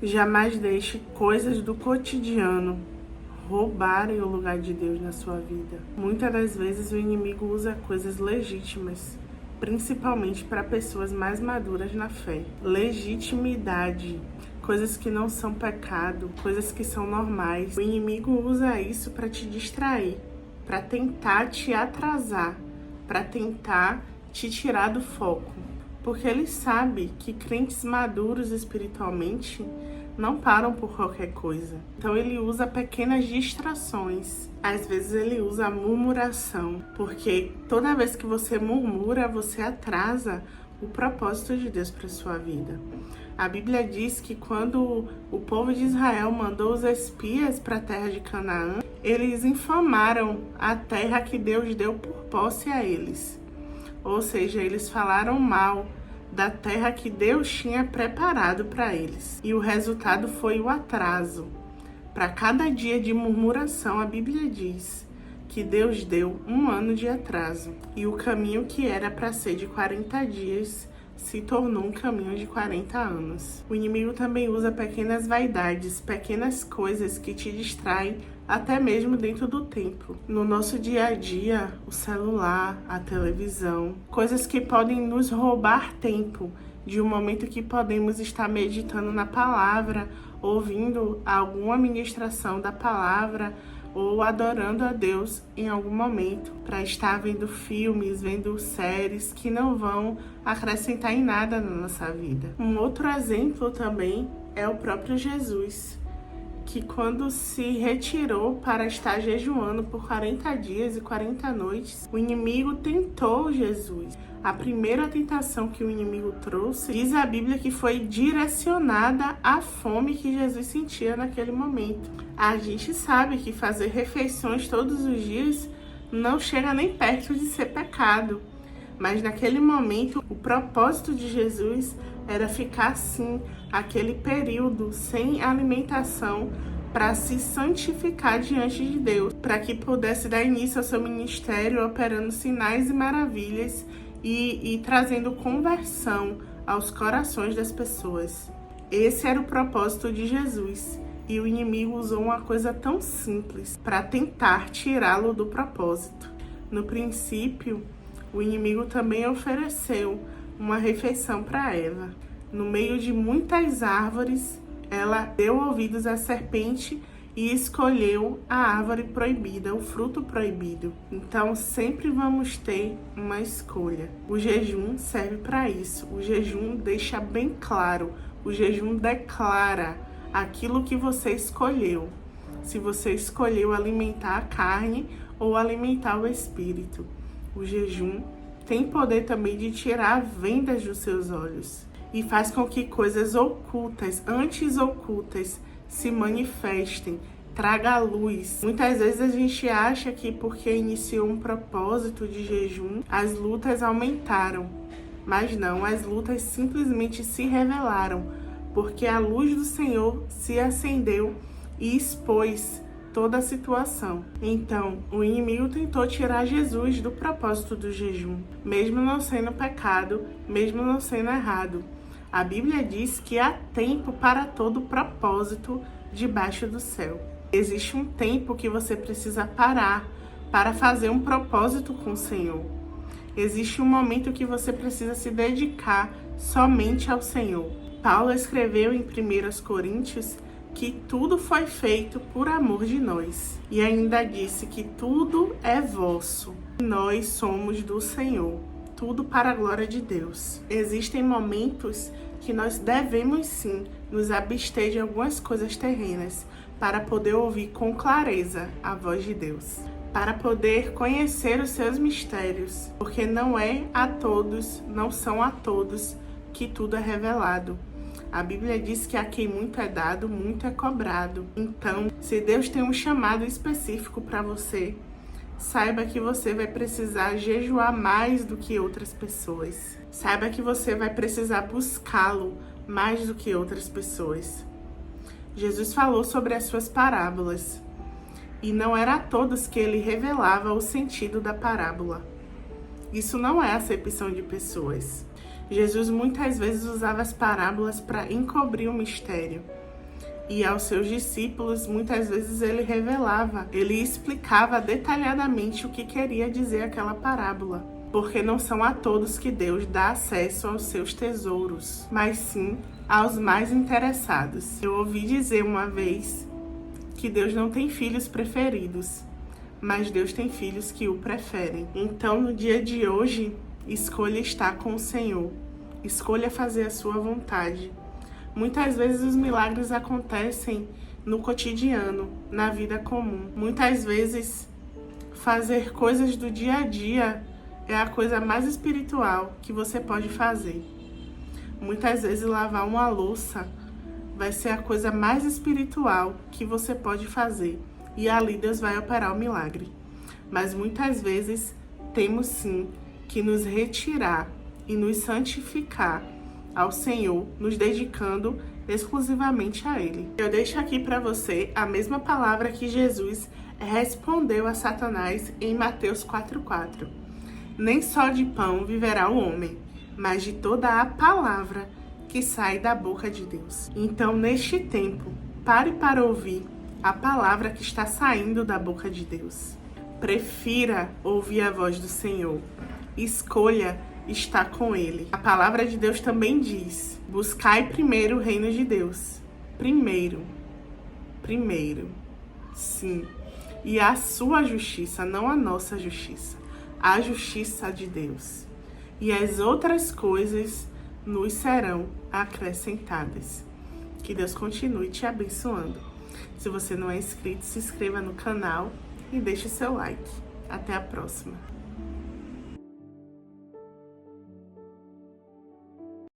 Jamais deixe coisas do cotidiano roubarem o lugar de Deus na sua vida. Muitas das vezes o inimigo usa coisas legítimas, principalmente para pessoas mais maduras na fé. Legitimidade, coisas que não são pecado, coisas que são normais. O inimigo usa isso para te distrair, para tentar te atrasar, para tentar te tirar do foco. Porque ele sabe que crentes maduros espiritualmente não param por qualquer coisa. Então ele usa pequenas distrações. Às vezes ele usa a murmuração, porque toda vez que você murmura, você atrasa o propósito de Deus para sua vida. A Bíblia diz que quando o povo de Israel mandou os espias para a terra de Canaã, eles infamaram a terra que Deus deu por posse a eles. Ou seja, eles falaram mal da terra que Deus tinha preparado para eles. E o resultado foi o atraso. Para cada dia de murmuração, a Bíblia diz que Deus deu 1 ano de atraso. E o caminho que era para ser de 40 dias se tornou um caminho de 40 anos. O inimigo também usa pequenas vaidades, pequenas coisas que te distraem até mesmo dentro do templo. No nosso dia a dia, o celular, a televisão, coisas que podem nos roubar tempo de um momento que podemos estar meditando na palavra, ouvindo alguma ministração da palavra ou adorando a Deus em algum momento, para estar vendo filmes, vendo séries que não vão acrescentar em nada na nossa vida. Um outro exemplo também é o próprio Jesus, que quando se retirou para estar jejuando por 40 dias e 40 noites, o inimigo tentou Jesus. A primeira tentação que o inimigo trouxe, diz a Bíblia que foi direcionada à fome que Jesus sentia naquele momento. A gente sabe que fazer refeições todos os dias não chega nem perto de ser pecado. Mas naquele momento, o propósito de Jesus era ficar assim, aquele período sem alimentação, para se santificar diante de Deus, para que pudesse dar início ao seu ministério, operando sinais e maravilhas e trazendo conversão aos corações das pessoas. Esse era o propósito de Jesus. E o inimigo usou uma coisa tão simples para tentar tirá-lo do propósito. No princípio, o inimigo também ofereceu uma refeição para Eva. No meio de muitas árvores, ela deu ouvidos à serpente e escolheu a árvore proibida, o fruto proibido. Então, sempre vamos ter uma escolha. O jejum serve para isso. O jejum deixa bem claro. O jejum declara aquilo que você escolheu. Se você escolheu alimentar a carne ou alimentar o espírito. O jejum tem poder também de tirar vendas dos seus olhos e faz com que coisas ocultas, antes ocultas, se manifestem, traga a luz. Muitas vezes a gente acha que porque iniciou um propósito de jejum, as lutas aumentaram. Mas não, as lutas simplesmente se revelaram, porque a luz do Senhor se acendeu e expôs toda a situação. Então, o inimigo tentou tirar Jesus do propósito do jejum, mesmo não sendo pecado, mesmo não sendo errado. A Bíblia diz que há tempo para todo propósito debaixo do céu. Existe um tempo que você precisa parar para fazer um propósito com o Senhor. Existe um momento que você precisa se dedicar somente ao Senhor. Paulo escreveu em 1 Coríntios que tudo foi feito por amor de nós. E ainda disse que tudo é vosso. Nós somos do Senhor. Tudo para a glória de Deus. Existem momentos que nós devemos sim nos abster de algumas coisas terrenas para poder ouvir com clareza a voz de Deus, para poder conhecer os seus mistérios, porque não são a todos que tudo é revelado. A Bíblia diz que a quem muito é dado, muito é cobrado. Então, se Deus tem um chamado específico para você, saiba que você vai precisar jejuar mais do que outras pessoas. Saiba que você vai precisar buscá-lo mais do que outras pessoas. Jesus falou sobre as suas parábolas. E não era a todos que ele revelava o sentido da parábola. Isso não é acepção de pessoas. Jesus muitas vezes usava as parábolas para encobrir o mistério. E aos seus discípulos, muitas vezes ele revelava, ele explicava detalhadamente o que queria dizer aquela parábola. Porque não são a todos que Deus dá acesso aos seus tesouros, mas sim aos mais interessados. Eu ouvi dizer uma vez que Deus não tem filhos preferidos, mas Deus tem filhos que o preferem. Então, no dia de hoje, escolha estar com o Senhor. Escolha fazer a sua vontade. Muitas vezes os milagres acontecem no cotidiano, na vida comum. Muitas vezes fazer coisas do dia a dia é a coisa mais espiritual que você pode fazer. Muitas vezes lavar uma louça vai ser a coisa mais espiritual que você pode fazer. E ali Deus vai operar o milagre. Mas muitas vezes temos sim que nos retirar e nos santificar ao Senhor, nos dedicando exclusivamente a Ele. Eu deixo aqui para você a mesma palavra que Jesus respondeu a Satanás em Mateus 4,4. Nem só de pão viverá o homem, mas de toda a palavra que sai da boca de Deus. Então, neste tempo, pare para ouvir a palavra que está saindo da boca de Deus. Prefira ouvir a voz do Senhor. Escolha estar com Ele. A palavra de Deus também diz: buscai primeiro o reino de Deus. Primeiro. Sim. E a sua justiça, não a nossa justiça. A justiça de Deus. E as outras coisas nos serão acrescentadas. Que Deus continue te abençoando. Se você não é inscrito, se inscreva no canal e deixe seu like. Até a próxima.